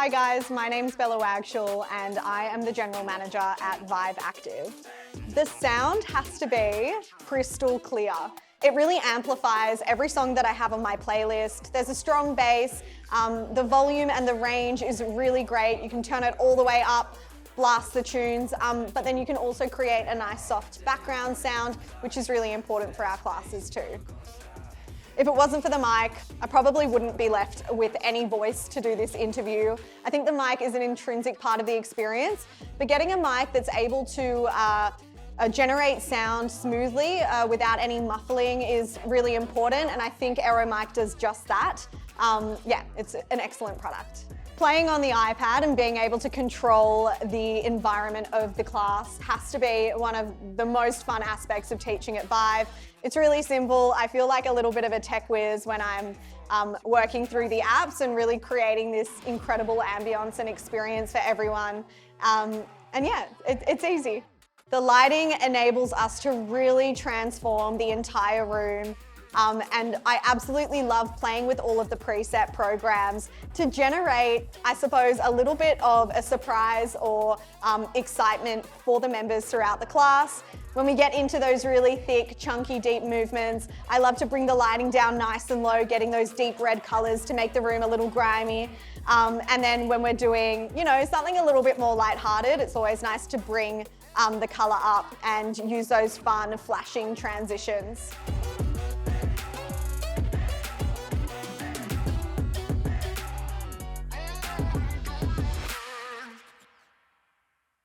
Hi guys, my name's Bella Wagshall and I am the General Manager at Vive Active. The sound has to be crystal clear. It really amplifies every song that I have on my playlist. There's a strong bass, the volume and the range is really great. You can turn it all the way up, blast the tunes, but then you can also create a nice soft background sound, which is really important for our classes too. If it wasn't for the mic, I probably wouldn't be left with any voice to do this interview. I think the mic is an intrinsic part of the experience, but getting a mic that's able to generate sound smoothly without any muffling is really important, and I think Aeromic does just that. Yeah, it's an excellent product. Playing on the iPad and being able to control the environment of the class has to be one of the most fun aspects of teaching at Vive. It's really simple. I feel like a little bit of a tech whiz when I'm working through the apps and really creating this incredible ambience and experience for everyone. And yeah, it's easy. The lighting enables us to really transform the entire room. And I absolutely love playing with all of the preset programs to generate, I suppose, a little bit of a surprise or excitement for the members throughout the class. When we get into those really thick, chunky, deep movements, I love to bring the lighting down nice and low, getting those deep red colors to make the room a little grimy. And then when we're doing, something a little bit more lighthearted, it's always nice to bring the color up and use those fun, flashing transitions.